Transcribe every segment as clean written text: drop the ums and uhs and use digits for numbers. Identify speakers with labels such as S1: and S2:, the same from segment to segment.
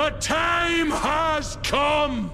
S1: The time has come!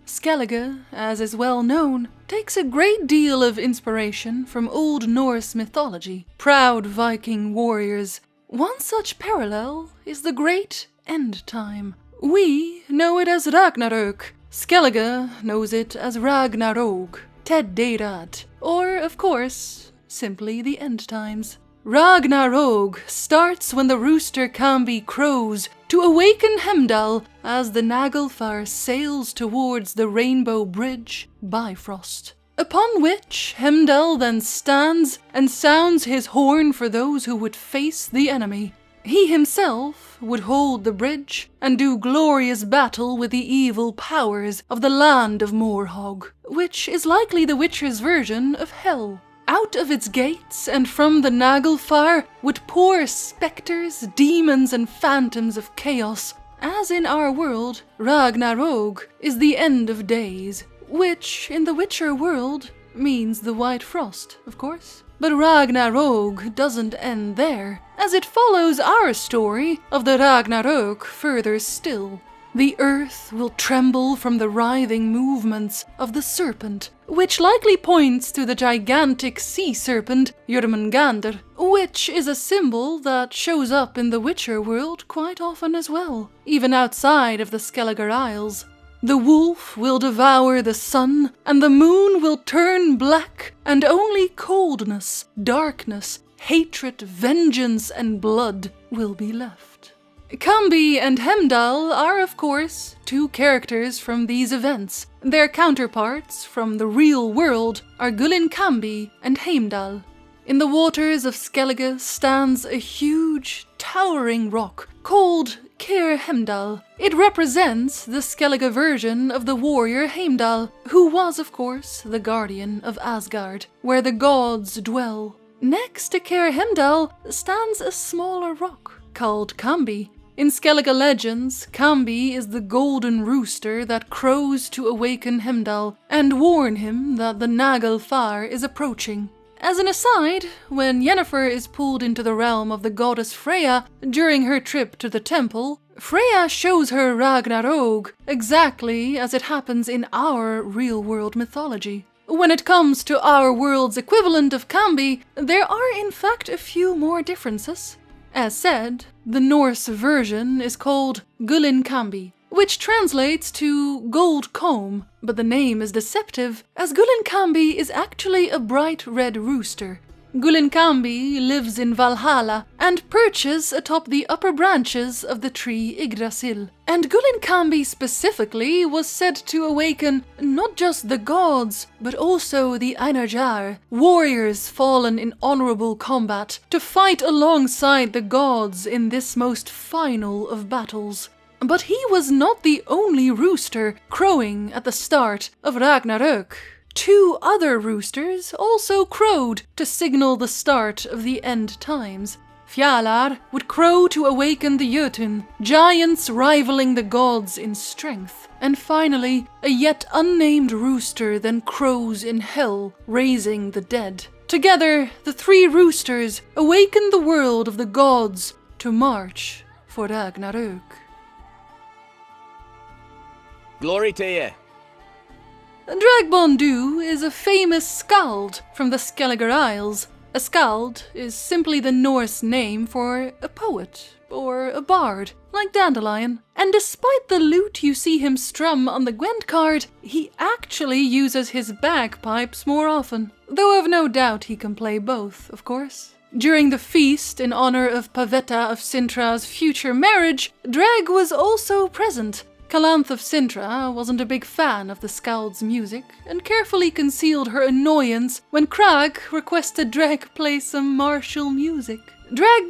S2: Skellige, as is well known, takes a great deal of inspiration from Old Norse mythology, proud Viking warriors. One such parallel is the great end time. We know it as Ragnarök. Skellige knows it as Ragnarok, Ted Deirad, or, of course, simply the end times. Ragnarok starts when the rooster Kambi crows to awaken Hemdall as the Naglfar sails towards the Rainbow Bridge, Bifrost, upon which Hemdall then stands and sounds his horn for those who would face the enemy. He himself would hold the bridge and do glorious battle with the evil powers of the land of Morhog, which is likely the Witcher's version of Hell. Out of its gates and from the Naglfar would pour spectres, demons, and phantoms of chaos. As in our world, Ragnarok is the end of days, which in the Witcher world means the White Frost, of course. But Ragnarok doesn't end there, as it follows our story of the Ragnarök further still. The earth will tremble from the writhing movements of the serpent, which likely points to the gigantic sea serpent Jörmungandr, which is a symbol that shows up in the Witcher world quite often as well, even outside of the Skellige Isles. The wolf will devour the sun, and the moon will turn black, and only coldness, darkness, hatred, vengeance, and blood will be left. Kambi and Hemdall are, of course, two characters from these events. Their counterparts from the real world are Gullin Kambi and Heimdall. In the waters of Skellige stands a huge, towering rock called Caer Hemdall. It represents the Skellige version of the warrior Heimdall, who was, of course, the guardian of Asgard, where the gods dwell. Next to Caer Hemdall stands a smaller rock called Kambi. In Skellige legends, Kambi is the golden rooster that crows to awaken Hemdall and warn him that the Naglfar is approaching. As an aside, when Yennefer is pulled into the realm of the goddess Freya during her trip to the temple, Freya shows her Ragnarok exactly as it happens in our real-world mythology. When it comes to our world's equivalent of Kambi, there are in fact a few more differences. As said, the Norse version is called Gullin Kambi, which translates to gold comb, but the name is deceptive, as Gullin Kambi is actually a bright red rooster. Gullin Kambi lives in Valhalla and perches atop the upper branches of the tree Yggdrasil. And Gullin Kambi specifically was said to awaken not just the gods, but also the Einarjar, warriors fallen in honorable combat, to fight alongside the gods in this most final of battles. But he was not the only rooster crowing at the start of Ragnarök. Two other roosters also crowed to signal the start of the end times. Fjalar would crow to awaken the Jötun, giants rivaling the gods in strength. And finally, a yet unnamed rooster then crows in hell, raising the dead. Together, the three roosters awaken the world of the gods to march for Ragnarök.
S3: Glory to you.
S2: Draig is a famous skald from the Skellige Isles. A skald is simply the Norse name for a poet or a bard, like Dandelion. And despite the lute you see him strum on the Gwent card, he actually uses his bagpipes more often, though I've no doubt he can play both, of course. During the feast in honor of Pavetta of Sintra's future marriage, Draig was also present. Calanth of Sintra wasn't a big fan of the skald's music and carefully concealed her annoyance when Crag requested Draig play some martial music. Draig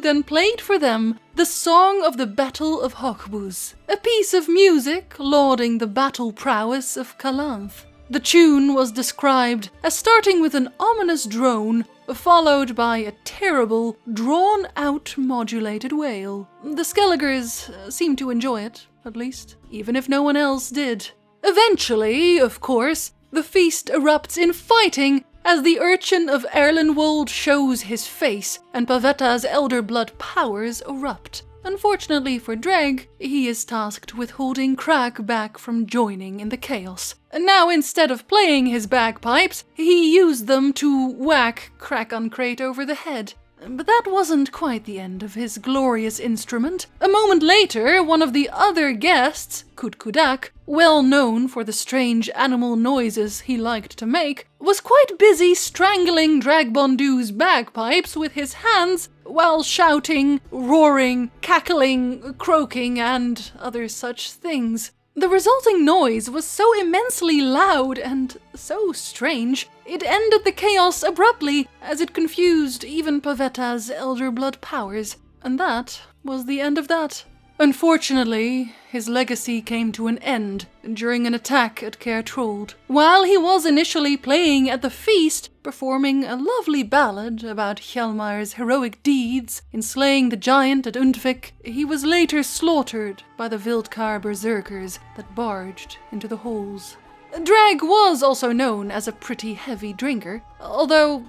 S2: then played for them the Song of the Battle of Hochbus, a piece of music lauding the battle prowess of Calanth. The tune was described as starting with an ominous drone, followed by a terrible, drawn-out modulated wail. The Skelligers seemed to enjoy it, at least, even if no one else did. Eventually, of course, the feast erupts in fighting as the urchin of Erlenwold shows his face and Pavetta's elder blood powers erupt. Unfortunately for Draig, he is tasked with holding Crag back from joining in the chaos. Now, instead of playing his bagpipes, he used them to whack Crate over the head. But that wasn't quite the end of his glorious instrument. A moment later, one of the other guests, Kutkudak, well known for the strange animal noises he liked to make, was quite busy strangling Dragbondu's bagpipes with his hands while shouting, roaring, cackling, croaking, and other such things. The resulting noise was so immensely loud and so strange, it ended the chaos abruptly as it confused even Pavetta's Elder Blood powers, and that was the end of that. Unfortunately, his legacy came to an end during an attack at Caer Trold. While he was initially playing at the feast, performing a lovely ballad about Hjalmar's heroic deeds in slaying the giant at Undvik, he was later slaughtered by the Wildkar berserkers that barged into the halls. Draig was also known as a pretty heavy drinker, although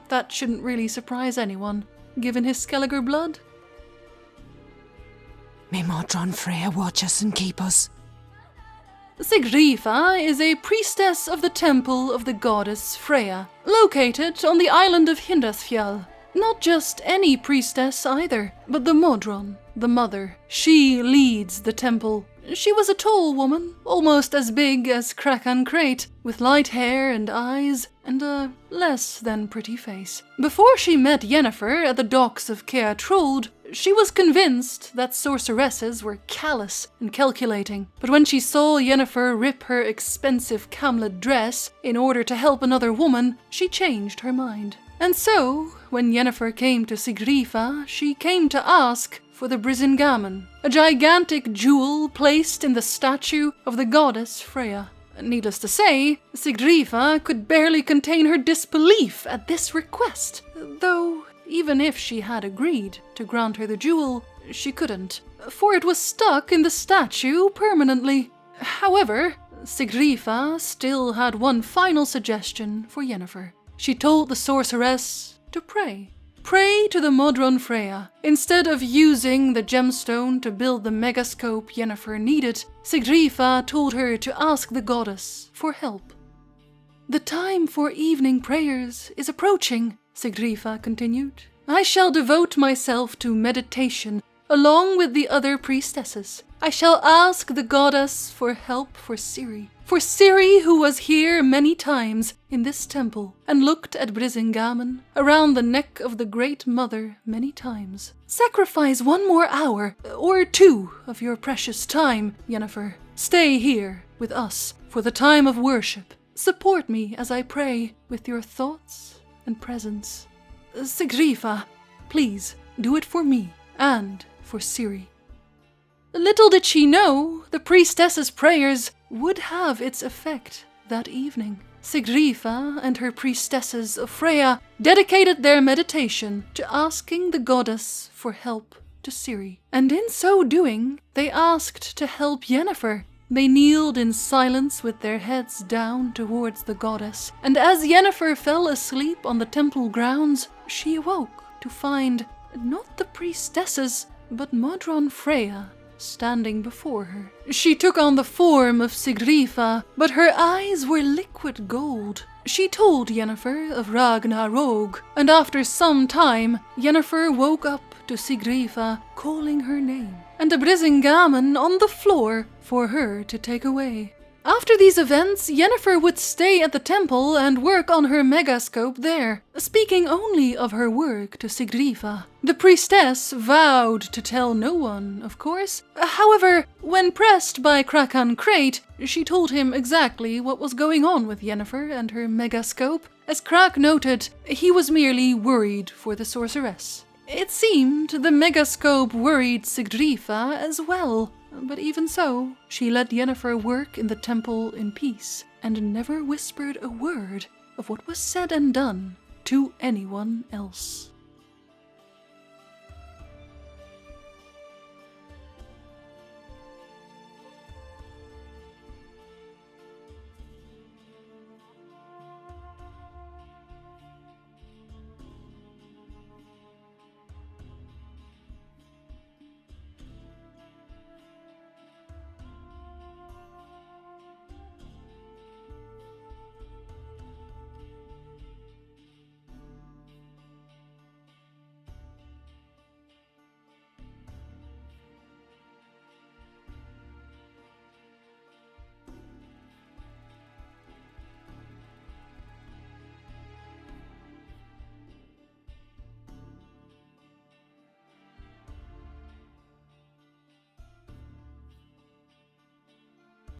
S2: that shouldn't really surprise anyone, given his Skellige blood.
S4: May Modron Freya watch us and keep us.
S2: Sigrdrifa is a priestess of the temple of the goddess Freya, located on the island of Hindasfjall. Not just any priestess either, but the Modron, the mother. She leads the temple. She was a tall woman, almost as big as Crate, with light hair and eyes, and a less than pretty face. Before she met Yennefer at the docks of Caer Trold, she was convinced that sorceresses were callous and calculating, but when she saw Yennefer rip her expensive camlet dress in order to help another woman, she changed her mind. And so, when Yennefer came to Sigrdrifa, she came to ask for the Brisingamen, a gigantic jewel placed in the statue of the goddess Freya. Needless to say, Sigrdrifa could barely contain her disbelief at this request, though even if she had agreed to grant her the jewel, she couldn't, for it was stuck in the statue permanently. However, Sigrdrifa still had one final suggestion for Yennefer. She told the sorceress to pray. Pray to the Modron Freya. Instead of using the gemstone to build the megascope Yennefer needed, Sigrdrifa told her to ask the goddess for help. The time for evening prayers is approaching, Sigrdrifa continued. I shall devote myself to meditation along with the other priestesses. I shall ask the goddess for help for Ciri who was here many times in this temple and looked at Brisingamen around the neck of the Great Mother many times. Sacrifice 1 more hour or 2 of your precious time, Yennefer. Stay here with us for the time of worship. Support me as I pray with your thoughts and presence. Sigrdrifa, please do it for me and for Ciri. Little did she know the priestess's prayers would have its effect that evening. Sigrdrifa and her priestesses of Freya dedicated their meditation to asking the goddess for help to Ciri. And in so doing, they asked to help Yennefer. They kneeled in silence with their heads down towards the goddess, and as Yennefer fell asleep on the temple grounds, she awoke to find not the priestesses, but Modron Freya standing before her. She took on the form of Sigrdrifa, but her eyes were liquid gold. She told Yennefer of Ragnar Rogue, and after some time, Yennefer woke up to Sigrdrifa calling her name, and a Brisingamen on the floor for her to take away. After these events, Yennefer would stay at the temple and work on her megascope there, speaking only of her work to Sigrdrifa. The priestess vowed to tell no one, of course. However, when pressed by Crate, she told him exactly what was going on with Yennefer and her megascope. As Crack noted, he was merely worried for the sorceress. It seemed the megascope worried Sigrdrifa as well. But even so, she let Yennefer work in the temple in peace, and never whispered a word of what was said and done to anyone else.